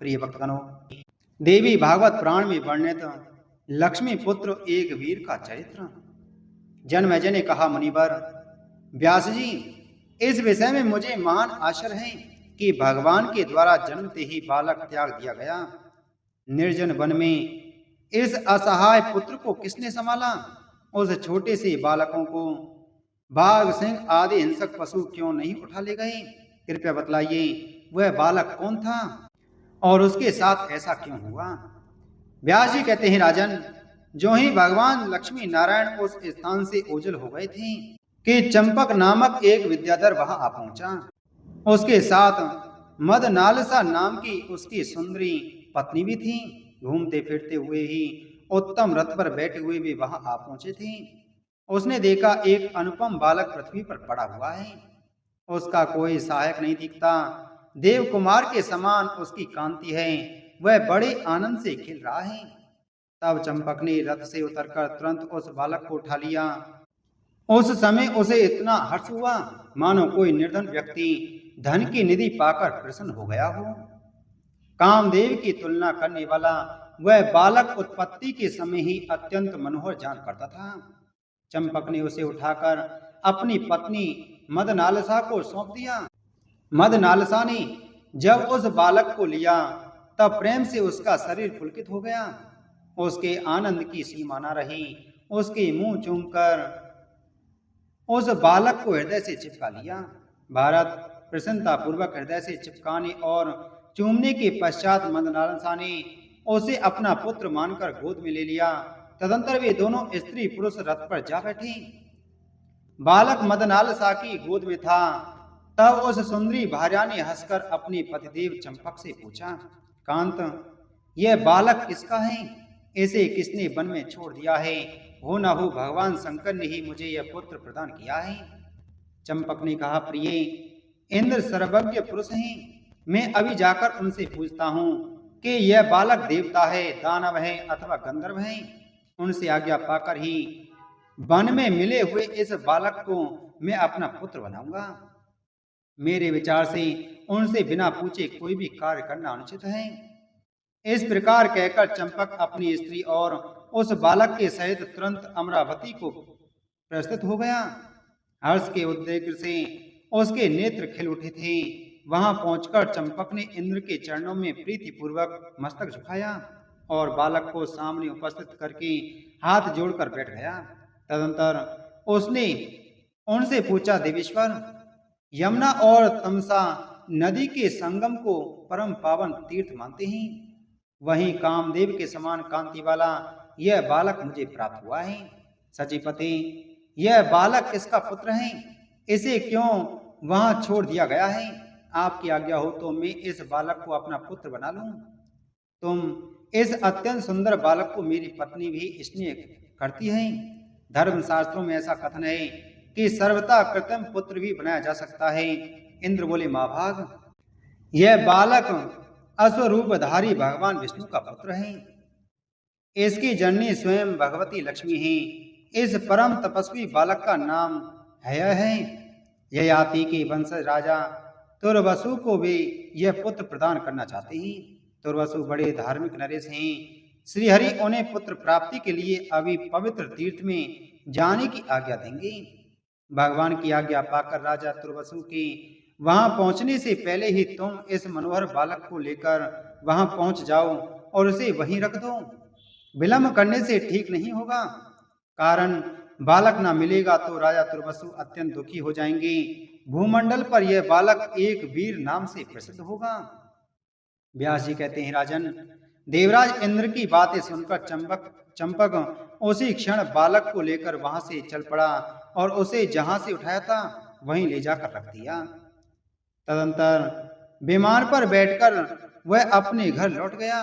प्रिय भक्तगणों, देवी भागवत पुराण में वर्णित लक्ष्मी पुत्र एक वीर का चरित्र। जन्मेजय ने कहा, मुनिवर व्यास जी, इस विषय में मुझे महान आश्चर्य है कि भगवान के द्वारा जन्मते ही बालक त्याग दिया गया। निर्जन वन में इस असहाय पुत्र को किसने संभाला? उस छोटे से बालकों को बाघ, सिंह आदि हिंसक पशु क्यों नहीं उठा ले गए? कृपया बतलाइए, वह बालक कौन था और उसके साथ ऐसा क्यों हुआ? व्यास जी कहते हैं, राजन, जो ही भगवान लक्ष्मी नारायण उस स्थान से ओझल हो गए थे कि चंपक नामक एक विद्याधर वहां आ पहुंचा। उसके साथ मदनालसा नाम की उसकी सुंदरी पत्नी भी थी। घूमते फिरते हुए ही उत्तम रथ पर बैठे हुए भी वहां आ पहुंचे थे। उसने देखा एक अनुपम बालक पृथ्वी पर पड़ा हुआ है। उसका कोई सहायक नहीं दिखता। देव कुमार के समान उसकी कांति है। वह बड़े आनंद से खिल रहा है। तब चंपक ने रथ से उतरकर तुरंत उस बालक को उठा लिया। उस समय उसे इतना हर्ष हुआ मानो कोई निर्धन व्यक्ति धन की निधि पाकर प्रसन्न हो गया हो। कामदेव की तुलना करने वाला वह बालक उत्पत्ति के समय ही अत्यंत मनोहर जान पड़ता था। चंपक ने उसे उठाकर अपनी पत्नी मदनालसा को सौंप दिया। मदनालसा ने जब उस बालक को लिया तब प्रेम से उसका शरीर पुलकित हो गया। उसके आनंद की सीमा न रही। उसके मुंह चूमकर उस बालक को हृदय से चिपका लिया। भारत प्रसन्नता पूर्वक हृदय से चिपकाने और चूमने के पश्चात मदनालसा ने उसे अपना पुत्र मानकर गोद में ले लिया। तदंतर वे दोनों स्त्री पुरुष रथ पर जा बैठे। बालक मदनालसा की गोद में था। तब उस सुंदरी भार्या ने हंसकर अपने पतिदेव चंपक से पूछा, कांत, यह बालक किसका है? इसे किसने वन में छोड़ दिया है? हो न हो भगवान शंकर ने ही मुझे यह पुत्र प्रदान किया है। चंपक ने कहा, प्रिय, इंद्र सर्वज्ञ पुरुष हैं। मैं अभी जाकर उनसे पूछता हूँ कि यह बालक देवता है, दानव है अथवा गंधर्व है। उनसे आज्ञा पाकर ही वन में मिले हुए इस बालक को मैं अपना पुत्र बनाऊंगा। मेरे विचार से उनसे बिना पूछे कोई भी कार्य करना अनुचित है। इस प्रकार कहकर चंपक अपनी स्त्री और उस बालक के सहित तुरंत अमरावती को प्रस्थित हो गया। हर्ष के उद्रेक से उसके नेत्र खिल उठे थे। वहां पहुंचकर चंपक ने इंद्र के चरणों में प्रीतिपूर्वक मस्तक झुकाया और बालक को सामने उपस्थित करके हाथ जोड़कर बैठ गया। तदंतर उसने उनसे पूछा, देवेश्वर, यमुना और तमसा नदी के संगम को परम पावन तीर्थ मानते हैं। वहीं कामदेव के समान कांति वाला यह बालक मुझे प्राप्त हुआ है। सचिपति, यह बालक किसका पुत्र है? इसे क्यों वहां छोड़ दिया गया है? आपकी आज्ञा हो तो मैं इस बालक को अपना पुत्र बना लूं। तुम इस अत्यंत सुंदर बालक को मेरी पत्नी भी स्नेह करती है। धर्मशास्त्रों में ऐसा कथन है कि सर्वथा कृत्रिम पुत्र भी बनाया जा सकता है। इंद्र बोले, महाभाग, यह बालक अश्वरूपधारी भगवान विष्णु का पुत्र है। इसकी जननी स्वयं भगवती लक्ष्मी है। इस परम तपस्वी बालक का नाम हय है। ययाति के वंशज राजा तुर्वसु को भी यह पुत्र प्रदान करना चाहते हैं। तुर्वसु बड़े धार्मिक नरेश हैं। श्रीहरि उन्हें पुत्र प्राप्ति के लिए अभी पवित्र तीर्थ में जाने की आज्ञा देंगे। भगवान की आज्ञा पाकर राजा तुर्वसु के वहां पहुंचने से पहले ही तुम इस मनोहर बालक को लेकर वहां पहुंच जाओ और उसे वहीं रख दो। विलंब करने से ठीक नहीं होगा, कारण बालक ना मिलेगा तो राजा तुर्वसु अत्यंत दुखी हो जाएंगे। भूमंडल पर यह बालक एक वीर नाम से प्रसिद्ध होगा। व्यास जी कहते हैं, राजन, देवराज इंद्र की बातें सुनकर चंपक उसी क्षण बालक को लेकर वहां से चल पड़ा और उसे जहां से उठाया था वहीं ले जाकर रख दिया। तदंतर विमान पर बैठकर वह अपने घर लौट गया।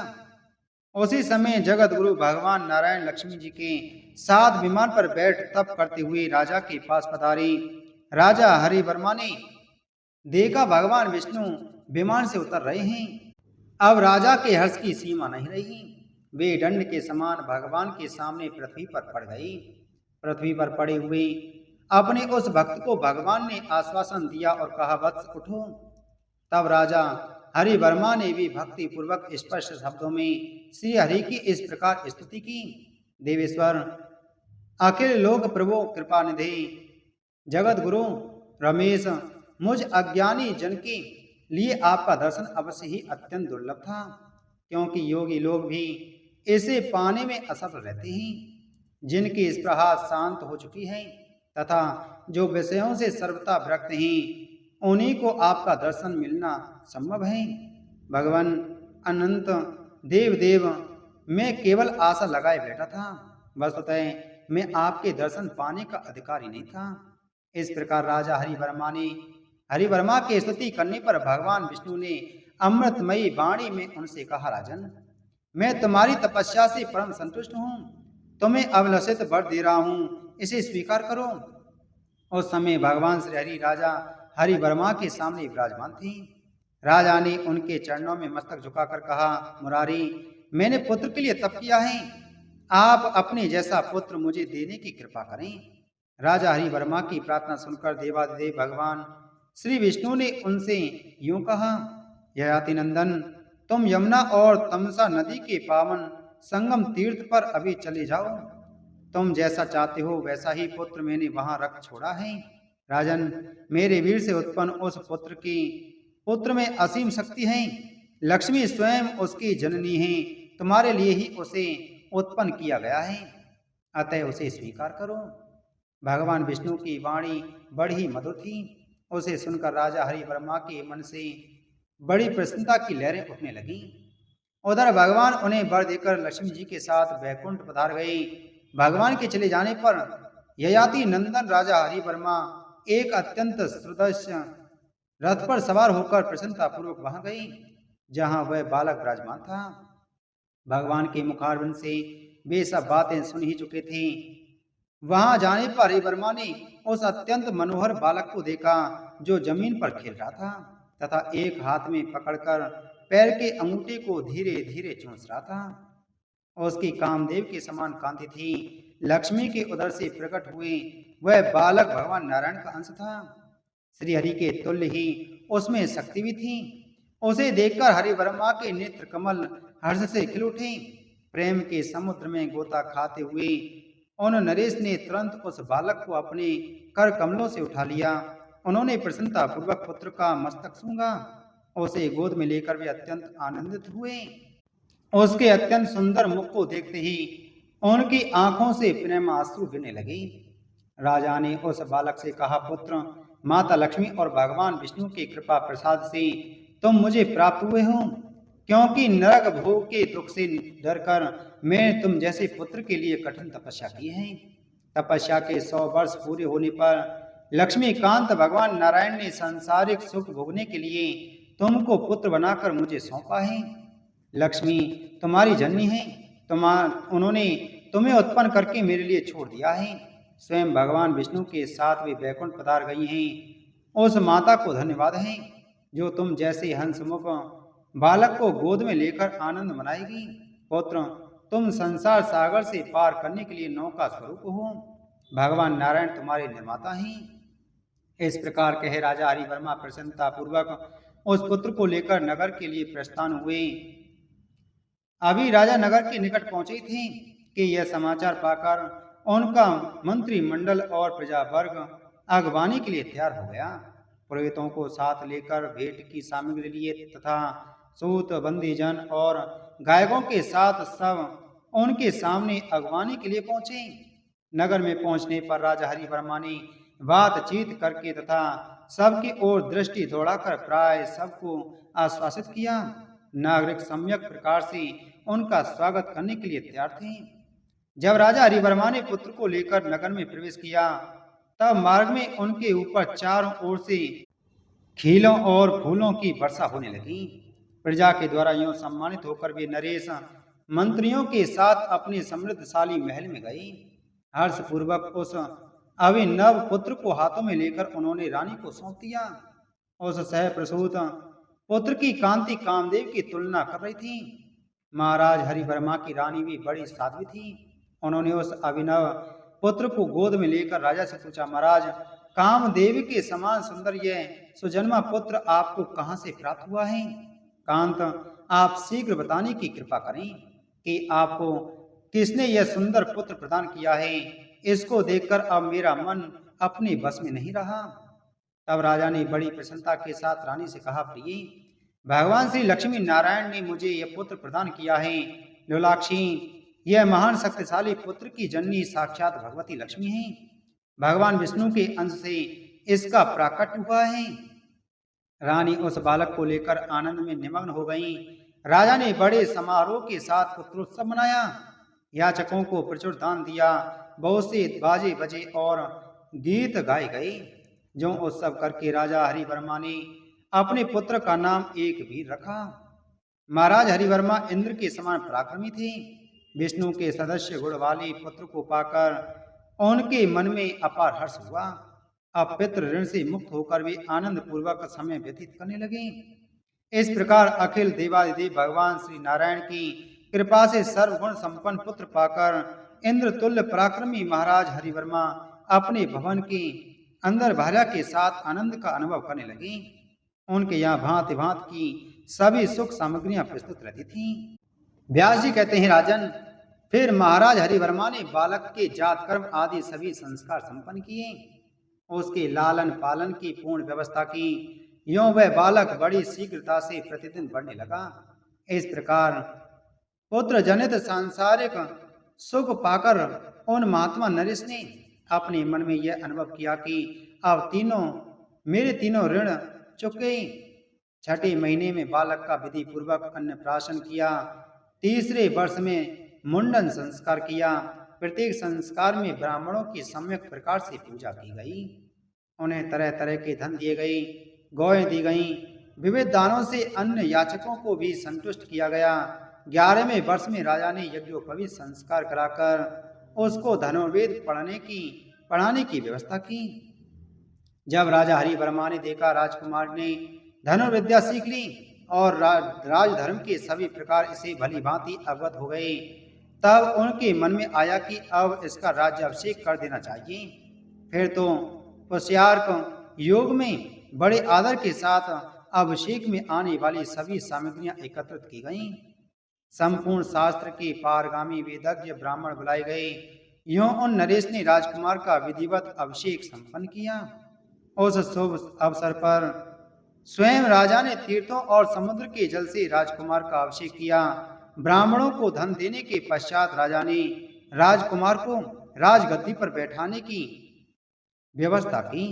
उसी समय जगत गुरु भगवान नारायण लक्ष्मी जी के साथ विमान पर बैठ तप करते हुए राजा के पास पधारे। राजा हरिवर्मा ने देखा भगवान विष्णु विमान से उतर रहे हैं। अब राजा के हर्ष की सीमा नहीं रही। वे दंड के समान भगवान के सामने पृथ्वी पर पड़ गई। पृथ्वी पर पड़े हुए अपने उस भक्त को भगवान ने आश्वासन दिया और कहा, वत्स उठो। तब राजा हरि वर्मा ने भी भक्ति पूर्वक स्पष्ट शब्दों में श्री हरि की इस प्रकार स्तुति की। देवेश्वर, अखिल लोक प्रभु कृपानिधि, जगत गुरु रमेश, मुझ अज्ञानी जन के लिए आपका दर्शन अवश्य ही अत्यंत दुर्लभ था, क्योंकि योगी लोग भी इसे पाने में असफल रहते हैं। जिनकी स्पृहा शांत हो चुकी है तथा जो विषयों से सर्वथा विरक्त हैं, उन्हीं को आपका दर्शन मिलना संभव है। भगवान अनंत देव देव, मैं केवल आशा लगाए बैठा था, वस्तुतः मैं आपके दर्शन पाने का अधिकारी नहीं था। इस प्रकार राजा हरिवर्मा की स्तुति करने पर भगवान विष्णु ने अमृतमयी वाणी में उनसे कहा, राजन, मैं तुम्हारी तपस्या से परम संतुष्ट हूँ, तुम्हें अभिलषित वर दे रहा हूँ, इसे स्वीकार करो। उस समय भगवान श्री हरि राजा हरिवर्मा के सामने विराजमान थे। राजा ने उनके चरणों में मस्तक झुकाकर कहा, मुरारी, मैंने पुत्र के लिए तप किया है, आप अपने जैसा पुत्र मुझे देने की कृपा करें। राजा हरिवर्मा की प्रार्थना सुनकर देवादिदेव भगवान श्री विष्णु ने उनसे यूं कहा, ययाति नंदन, तुम यमुना और तमसा नदी के पावन संगम तीर्थ पर अभी चले जाओ। तुम जैसा चाहते हो वैसा ही पुत्र मैंने वहां रख छोड़ा है। राजन, मेरे वीर से उत्पन्न उस पुत्र में असीम शक्ति है। लक्ष्मी स्वयं उसकी जननी है, तुम्हारे लिए ही उसे उत्पन्न किया गया है, अतः उसे स्वीकार करो। भगवान विष्णु की वाणी बड़ी मधुर थी। उसे सुनकर राजा हरिवर्मा के मन से बड़ी प्रसन्नता की लहरें उठने लगी। उधर भगवान उन्हें वर देकर लक्ष्मी जी के साथ वैकुंठ पधार गए। भगवान के चले जाने पर ययाति नंदन राजा हरिवर्मा एक अत्यंत सुदृश्य रथ पर सवार होकर प्रसन्नता पूर्वक वहां गए जहां वह बालक विराजमान था। भगवान के मुखारविंद से वे सब बातें सुन ही चुके थे। वहां जाने पर हरिवर्मा ने उस अत्यंत मनोहर बालक को देखा जो जमीन पर खेल रहा था तथा एक हाथ में पकड़कर पैर के अंगूठे को धीरे धीरे चूस रहा था। उसकी कामदेव के समान कांति थी। लक्ष्मी के उदर से प्रकट हुए वह बालक भगवान नारायण का अंश था। श्री हरि के तुल्य ही उसमें शक्ति भी थी। उसे देखकर हरिवर्मा के नेत्र कमल हर्ष से खिल उठे। प्रेम के समुद्र में गोता खाते हुए उन नरेश ने तुरंत उस बालक को अपने कर कमलों से उठा लिया। उन्होंने प्रसन्नता पूर्वक पुत्र का मस्तक सूंघा। उसे गोद में लेकर वे अत्यंत आनंदित हुए। उसके अत्यंत सुंदर मुख को देखते ही उनकी आंखों से प्रेमाश्रु गिरने लगे। राजा ने उस बालक से कहा, पुत्र, माता लक्ष्मी और भगवान विष्णु की कृपा प्रसाद से तुम मुझे प्राप्त हुए हो, क्योंकि नरक भोग के दुख से डरकर मैं तुम जैसे पुत्र के लिए कठिन तपस्या की है। तपस्या के 100 वर्ष पूरे होने पर लक्ष्मीकांत भगवान नारायण ने सांसारिक सुख भोगने के लिए तुमको पुत्र बनाकर मुझे सौंपा है। लक्ष्मी तुम्हारी जननी है, उन्होंने तुम्हें उत्पन्न करके मेरे लिए छोड़ दिया है। स्वयं भगवान विष्णु के साथ वे वैकुंठ पधार गई हैं। उस माता को धन्यवाद है जो तुम जैसे हंसमुख बालक को गोद में लेकर आनंद मनाएगी। पुत्र, तुम संसार सागर से पार करने के लिए नौका स्वरूप हो। भगवान नारायण तुम्हारे निर्माता हैं। इस प्रकार कहे राजा हरिवर्मा प्रसन्नता पूर्वक उस पुत्र को लेकर नगर के लिए प्रस्थान हुए। अभी राजा नगर के निकट पहुंचे थे कि यह समाचार पाकर उनका मंत्रिमंडल और प्रजावर्ग अगवानी के लिए तैयार हो गया। पुरोहितों को साथ लेकर भेंट की सामग्री लिए तथा सूत बंदीजन और गायकों के साथ सब उनके सामने अगवानी के लिए पहुंचे। नगर में पहुंचने पर राजा हरिवर्मा ने बातचीत करके तथा सबकी ओर दृष्टि दौड़ाकर प्राय सबको आश्वासित किया। नागरिक सम्यक प्रकार से उनका स्वागत करने के लिए तैयार थे। जब राजा हरिवर्मा ने पुत्र को लेकर नगर में प्रवेश किया तब मार्ग में उनके ऊपर चारों ओर से खीलों और फूलों की वर्षा होने लगी। प्रजा के द्वारा यूं सम्मानित होकर वे नरेश मंत्रियों के साथ अपने समृद्धशाली महल में गए। हर्षपूर्वक उस अभिनव पुत्र को हाथों में लेकर उन्होंने रानी को सौंप दिया। उस सह प्रसूत पुत्र की कांति कामदेव की तुलना कर रही थी। महाराज हरिवर्मा की रानी भी बड़ी साध्वी थी। उन्होंने उस अभिनव पुत्र को गोद में लेकर राजा से पूछा, महाराज, कामदेव के समान सुंदर यह सुजन्मा पुत्र आपको कहां से प्राप्त हुआ है? कांत, आप शीघ्र बताने की कृपा करें कि आपको किसने यह सुंदर पुत्र प्रदान किया है। इसको देखकर अब मेरा मन अपने बस में नहीं रहा। तब राजा ने बड़ी प्रसन्नता के साथ रानी से कहा, प्रिय, भगवान श्री लक्ष्मी नारायण ने मुझे यह पुत्र प्रदान किया है। लोलाक्षी, यह महान शक्तिशाली पुत्र की जननी साक्षात भगवती लक्ष्मी है। भगवान विष्णु के अंश से इसका प्राकट्य हुआ है। रानी उस बालक को लेकर आनंद में निमग्न हो गई। राजा ने बड़े समारोह के साथ पुत्रोत्सव मनाया, याचकों को प्रचुर दान दिया, बहुत से बाजे बजे और गीत गाए गए। जो उत्सव करके राजा हरिवर्मा ने अपने पुत्र का नाम एक वीर रखा। महाराज हरिवर्मा इंद्र के समान पराक्रमी थे। विष्णु के सदस्य गुण वाले पुत्र को पाकर उनके मन में अपार हर्ष हुआ। अब पितृ ऋण से मुक्त होकर वे आनंद पूर्वक समय व्यतीत करने लगे। इस प्रकार अखिल देवादिदेव भगवान श्री नारायण की कृपा से सर्वगुण संपन्न पुत्र पाकर इंद्र तुल्य पराक्रमी महाराज हरिवर्मा अपने भवन के अंदर भार्या के साथ आनंद का अनुभव करने लगे। उनके यहाँ भांति भांति की सभी सुख सामग्रियां प्रस्तुत रहती थीं। व्यास जी कहते हैं, राजन, फिर महाराज हरिवर्मा ने बालक के जात कर्म आदि सभी संस्कार संपन्न किए। उसके लालन पालन की पूर्ण व्यवस्था की। यों वह बालक बड़ी शीघ्रता से प्रतिदिन बढ़ने लगा। इस प्रकार पुत्र जनित सांसारिक सुख पाकर उन महात्मा नरेश ने अपने मन में यह अनुभव किया कि अब मेरे तीनों ऋण चुक गए। छठे महीने में बालक का विधि पूर्वक अन्नप्राशन किया। तीसरे वर्ष में मुंडन संस्कार किया। प्रत्येक संस्कार में ब्राह्मणों की सम्यक प्रकार से पूजा की गई। उन्हें तरह तरह के धन दिए गए, गौएं दी गईं। विविध दानों से अन्य याचकों को भी संतुष्ट किया गया। 11वें वर्ष में राजा ने यज्ञोपवीत संस्कार कराकर उसको धनुर्वेद पढ़ाने की व्यवस्था की। जब राजा हरिवर्मा ने देखा राजकुमार ने धनुर्विद्या सीख ली और राजधर्म के सभी प्रकार इसे भली भांति अवगत हो गए, तब उनके मन में आया कि अब इसका राज्याभिषेक कर देना चाहिए। फिर तो पुष्यार्क योग में बड़े आदर के साथ अभिषेक में आने वाली सभी सामग्रियां एकत्रित की गईं। संपूर्ण शास्त्र के पारगामी वेदज्ञ ब्राह्मण बुलाए गए। यूं उन नरेश ने राजकुमार का विधिवत अभिषेक संपन्न किया। उस शुभ अवसर पर स्वयं राजा ने तीर्थों और समुद्र के जल से राजकुमार का अभिषेक किया। ब्राह्मणों को धन देने के पश्चात राजा ने राजकुमार को राजगद्दी पर बैठाने की व्यवस्था की।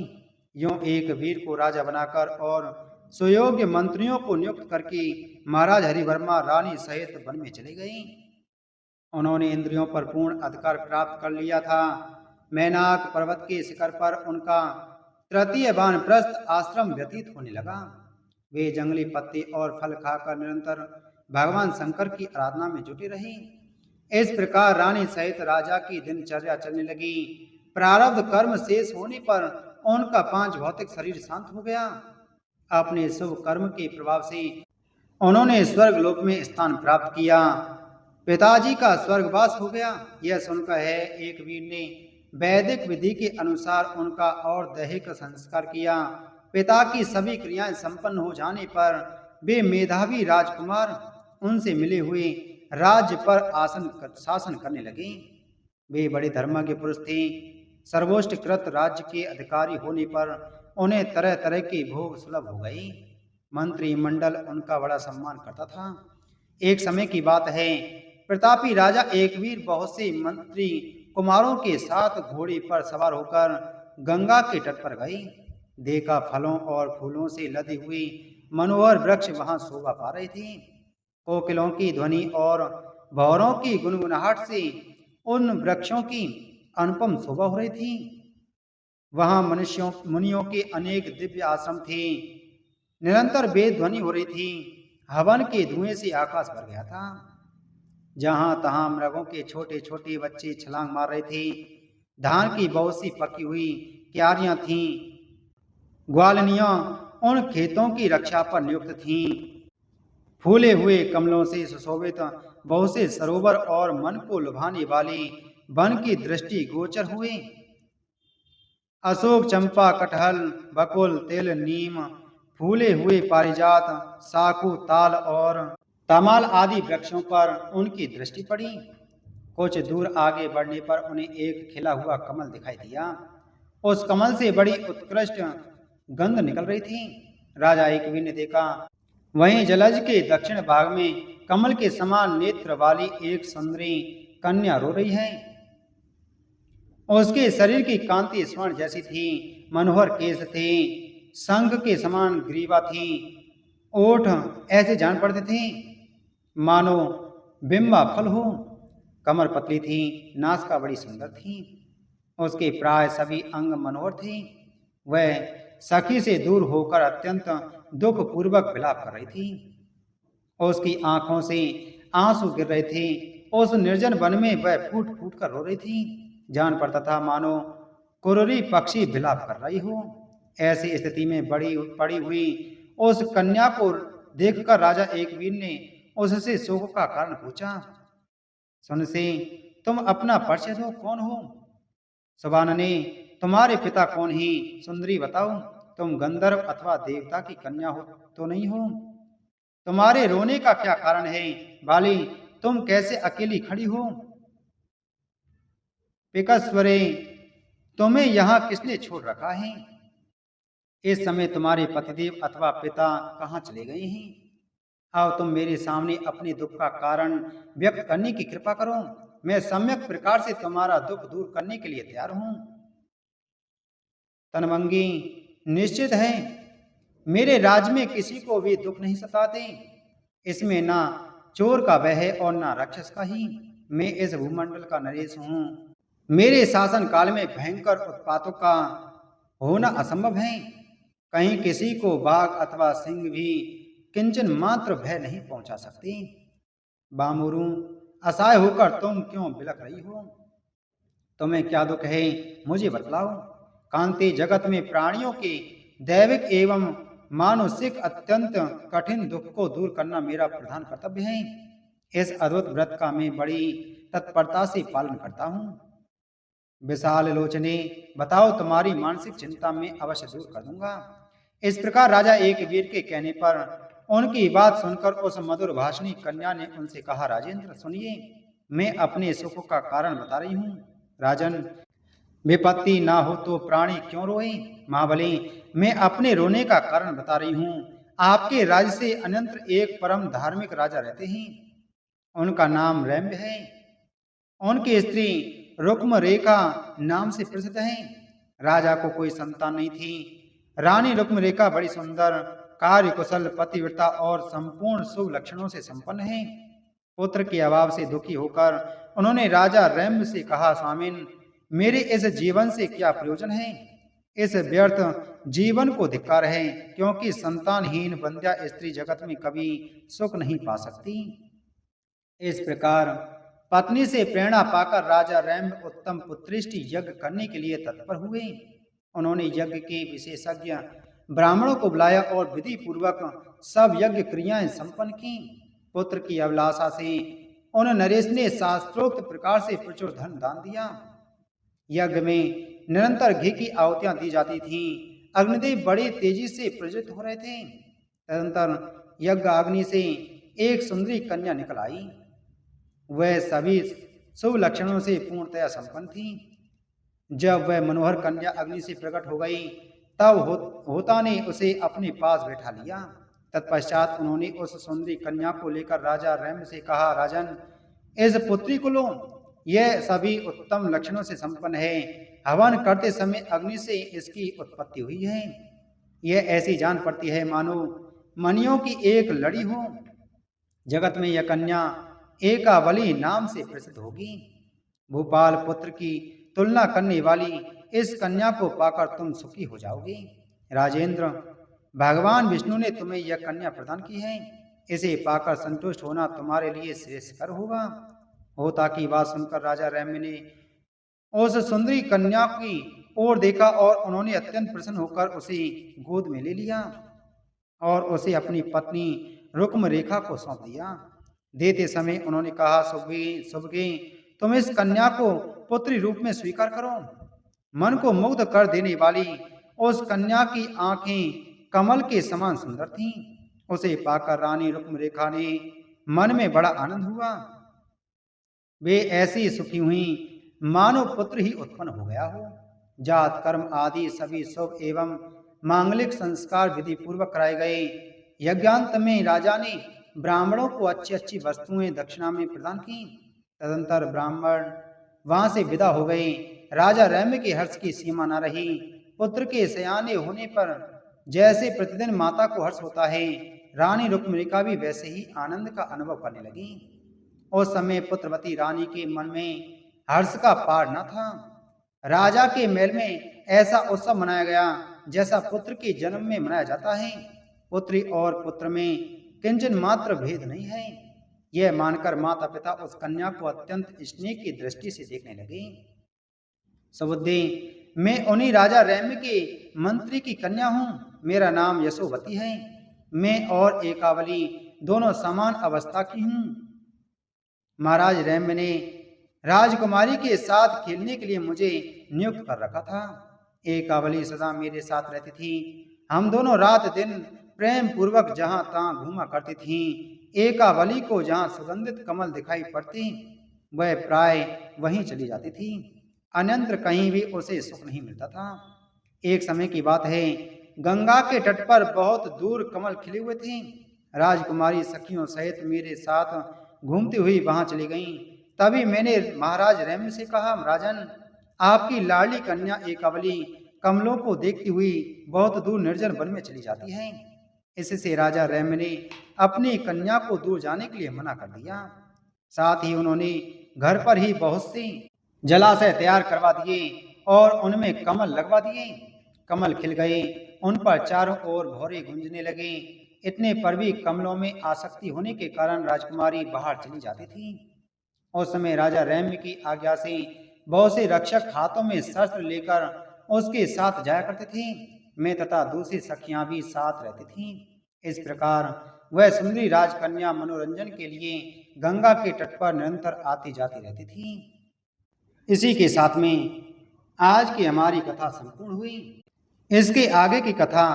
यूं एक वीर को राजा बनाकर और सुयोग्य मंत्रियों को नियुक्त करके महाराज हरिवर्मा रानी सहित वन में चले गए। उन्होंने इंद्रियों पर पूर्ण अधिकार प्राप्त कर लिया था। मैनाक पर्वत के शिखर पर उनका तृतीय वानप्रस्थ आश्रम व्यतीत होने लगा। वे जंगली पत्ते और फल खाकर निरंतर भगवान शंकर की आराधना में जुटे रहे। इस प्रकार रानी सहित राजा की दिनचर्या चलने लगी। प्रारब्ध कर्म शेष होने पर उनका 5 भौतिक शरीर शांत हो गया। अपने शुभ कर्म के प्रभाव से उन्होंने स्वर्ग लोक में स्थान प्राप्त किया। पिताजी का स्वर्गवास हो गया। यह सुनकर है एक वीर ने वैदिक विधि के अनुसार उनका और दैहिक संस्कार किया। पिता की सभी क्रियाएं संपन्न हो जाने पर वे मेधावी राजकुमार उनसे मिले हुए राज्य पर शासन करने लगे। वे बड़े धर्मज्ञ पुरुष थे। सर्वोष्टकृत राज्य के अधिकारी होने पर उन्हें तरह तरह के भोग सुलभ हो गए। मंत्री मंडल उनका बड़ा सम्मान करता था। एक समय की बात है, प्रतापी राजा एक वीर बहुत से मंत्री कुमारों के साथ घोड़े पर सवार होकर गंगा के तट पर गए। देखा फलों और फूलों से लदे हुए मनोहर वृक्ष वहां शोभा पा रहे थे। कोकिलों की ध्वनि और भौरों की गुनगुनाहट से उन वृक्षों की अनुपम शोभा हो रही थी। वहां मुनियों के अनेक दिव्य आश्रम थे। निरंतर वेद ध्वनि हो रही थी। हवन के धुएं से आकाश भर गया था। जहां तहां मृगों के छोटे छोटे बच्चे छलांग मार रहे थे। धान की बहुत सी पकी हुई क्यारियां थीं। ग्वालनियां उन खेतों की रक्षा पर नियुक्त थीं। फूले हुए कमलों से सुशोभित बहुत से सरोवर और मन को लुभाने वाले वन की दृष्टि गोचर हुए। अशोक, चंपा, कटहल, बकुल, तिल, नीम, फूले हुए पारिजात, साकू, ताल और तमाल आदि वृक्षों पर उनकी दृष्टि पड़ी। कुछ दूर आगे बढ़ने पर उन्हें एक खिला हुआ कमल दिखाई दिया। उस कमल से बड़ी उत्कृष्ट गंध निकल रही थी। राजा एकवीर ने देखा, वहीं जलज के दक्षिण भाग में कमल के समान नेत्र वाली एक सुंदरी कन्या रो रही है। उसके शरीर की कांति स्वर्ण जैसी थी, मनोहर केश थे, शंख के समान ग्रीवा थी, ओठ ऐसे जान पड़ते थे मानो बिंबा फल हो। कमर पतली थी, नासिका बड़ी सुंदर थी, उसके प्राय सभी अंग मनोहर थे। वह सखी से दूर होकर अत्यंत दुख पूर्वक विलाप कर रही थी। उसकी आंखों से आंसू गिर रहे थे। उस निर्जन वन में वह फूट फूट कर रो रही थी। जान पड़ता था मानो कुररी पक्षी विलाप कर रही हो। ऐसी स्थिति में बड़ी पड़ी हुई उस कन्या को देखकर राजा एकवीर ने उससे शोक का कारण पूछा। सुन से, तुम अपना परिचय दो, कौन हो? सुबानने, तुम्हारे पिता कौन ही? सुंदरी बताओ, तुम गंधर्व अथवा देवता की कन्या हो तो नहीं हो? तुम्हारे रोने का क्या कारण है? बाली, तुम कैसे अकेली खड़ी हो? पिकस्वरे, तुम्हें यहाँ किसने छोड़ रखा है? इस समय तुम्हारे पतिदेव अथवा पिता कहाँ चले गए हैं? आओ तुम मेरे सामने अपने दुख का कारण व्यक्त करने की कृपा करो। मैं सम्यक प्रकार से तुम्हारा दुख दूर करने के लिए तैयार हूं। तनमंगी, निश्चित है मेरे राज्य में किसी को भी दुख नहीं सताते। इसमें ना चोर का भय है और ना राक्षस का ही। मैं इस भूमंडल का नरेश हूं। मेरे शासन काल में भयंकर उत्पातों का होना असंभव है। कहीं किसी को बाघ अथवा सिंह भी किंचन मात्र भय नहीं पहुंचा सकते। बामुरु, असहाय होकर तुम क्यों बिलख रही हो? तुम्हें क्या दुख है, मुझे बतलाओ। कांति, जगत में प्राणियों के दैविक एवं मानसिक अत्यंत कठिन दुख को दूर करना मेरा प्रधान कर्तव्य है। इस अद्भुत व्रत का मैं बड़ी तत्परता से पालन करता हूँ। विशाल लोचने, बताओ, तुम्हारी मानसिक चिंता में अवश्य दूर कर दूंगा। इस प्रकार राजा एकवीर के कहने पर उनकी बात सुनकर उस मधुर भाषणी कन्या ने उनसे कहा, राजेंद्र सुनिए, मैं अपने सुख का कारण बता रही हूँ। राजन, विपत्ति ना हो तो प्राणी क्यों रोए? महाबली, मैं अपने रोने का कारण बता रही हूँ। आपके राज्य से अन्यत्र एक परम धार्मिक राजा रहते हैं। उनका नाम रैम्य है। उनकी स्त्री रुक्म रेखा नाम से प्रसिद्ध है। राजा को कोई संतान नहीं थी। रानी रुक्म रेखा बड़ी सुंदर, कार्य कुशल, पतिव्रता और संपूर्ण शुभ लक्षणों से संपन्न है। पुत्र के अभाव से दुखी होकर उन्होंने राजा रैम्य से कहा, स्वामिन, मेरे इस जीवन से क्या प्रयोजन है? इस व्यर्थ जीवन को धिक्कार है, क्योंकि संतानहीन बंध्या स्त्री जगत में कभी सुख नहीं पा सकती। इस प्रकार पत्नी से प्रेरणा पाकर राजा रैम्य उत्तम पुत्रेष्टि यज्ञ करने के लिए तत्पर हुए। उन्होंने यज्ञ के विशेषज्ञ ब्राह्मणों को बुलाया और विधि पूर्वक सब यज्ञ क्रियाएं संपन्न की। पुत्र की अभिलाषा से उन नरेश ने शास्त्रोक्त प्रकार से प्रचुर धन दान दिया। यज्ञ में निरंतर घी की आहुतियां दी जाती थीं। अग्निदेव बड़ी तेजी से प्रज्वलित हो रहे थे। तदनंतर यज्ञ अग्नि से एक सुंदरी कन्या निकल आई। वह सभी शुभ लक्षणों से पूर्णतया संपन्न थी। जब वह मनोहर कन्या अग्नि से प्रकट हो गई, तब होता ने उसे अपने पास बैठा लिया। तत्पश्चात उन्होंने उस सुंदरी कन्या को लेकर राजा रैम्य से कहा, राजन, इस पुत्री को लो। यह सभी उत्तम लक्षणों से संपन्न है। हवन करते समय अग्नि से इसकी उत्पत्ति हुई है। यह ऐसी जान पड़ती है मानो मणियों की एक लड़ी हो। जगत में यह कन्या एकावली नाम से प्रसिद्ध होगी। भूपाल पुत्र की तुलना करने वाली इस कन्या को पाकर तुम सुखी हो जाओगे। राजेंद्र, भगवान विष्णु ने तुम्हें यह कन्या प्रदान की है। इसे पाकर संतुष्ट होना तुम्हारे लिए श्रेयस्कर होगा। होता की बात सुनकर राजा रैम्य ने उस सुंदरी कन्या की ओर देखा और उन्होंने अत्यंत प्रसन्न होकर उसे गोद में ले लिया और उसे अपनी पत्नी रुक्म रेखा को सौंप दिया। देते समय उन्होंने कहा, सुभगे, तुम इस कन्या को पुत्री रूप में स्वीकार करो। मन को मुग्ध कर देने वाली उस कन्या की आंखें कमल के समान सुंदर थीं। उसे पाकर रानी रुक्मरेखा ने मन में बड़ा आनंद हुआ। वे ऐसी सुखी हुई मानो पुत्र ही उत्पन्न हो गया हो। जात कर्म आदि सभी शुभ एवं मांगलिक संस्कार विधि पूर्वक कराए गए। यज्ञांत में राजा ने ब्राह्मणों को अच्छी अच्छी वस्तुएं दक्षिणा में प्रदान की। तदंतर ब्राह्मण वहां से विदा हो गए। राजा रैम के हर्ष की सीमा न रही। पुत्र के सयाने होने पर जैसे प्रतिदिन माता को हर्ष होता है, रानी रुक्मिणिका भी वैसे ही आनंद का अनुभव करने लगी। उस समय पुत्रवती रानी के मन में हर्ष का पार न था। राजा के महल में ऐसा उत्सव मनाया गया जैसा पुत्र के जन्म में मनाया जाता है। पुत्री और पुत्र में किंचन मात्र भेद नहीं है। यह मानकर माता पिता उस कन्या को अत्यंत स्नेह की दृष्टि से देखने लगे। सुबुद्धि, मैं उन्हीं राजा रैम के मंत्री की कन्या हूँ। मेरा नाम यशोवती है। मैं और एकावली दोनों समान अवस्था की हूँ। महाराज रैम ने राजकुमारी के साथ खेलने के लिए मुझे नियुक्त कर रखा था। एकावली सदा मेरे साथ रहती थी। हम दोनों रात दिन प्रेम पूर्वक जहां तहां घूमा करती थीं। एकावली को जहां सुगंधित कमल दिखाई पड़ती, वह प्राय वहीं चली जाती थी। अन्यत्र कहीं भी उसे सुख नहीं मिलता था। एक समय की बात है, गंगा के तट पर बहुत दूर कमल खिले हुए थे। राजकुमारी सखियों सहित मेरे साथ घूमती हुई वहां चली गईं। तभी मैंने महाराज रैम से कहा, राजन, आपकी लाडली कन्या एकावली कमलों को देखती हुई बहुत दूर निर्जन वन में चली जाती है। इससे राजा रैम ने अपनी कन्या को दूर जाने के लिए मना कर दिया। साथ ही उन्होंने घर पर ही बहुत सी जलाशय तैयार करवा दिए और उनमें कमल लगवा दिए। कमल खिल गए, उन पर चारों ओर भौरे गूंजने लगे। इतने पर भी कमलों में आसक्ति होने के कारण राजकुमारी बाहर चली जाती थी। उस समय राजा रैम की आज्ञा से बहुत से रक्षक हाथों में शस्त्र लेकर उसके साथ जाया करते थे। मैं तथा दूसरी सखियां भी साथ रहती थीं। इस प्रकार वह सुंदरी राजकन्या मनोरंजन के लिए गंगा के तट पर निरंतर आती जाती रहती थी। इसी के साथ में आज की हमारी कथा संपूर्ण हुई। इसके आगे की कथा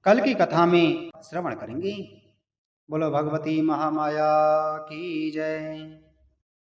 कल की कथा में श्रवण करेंगे। बोलो भगवती महामाया की जय।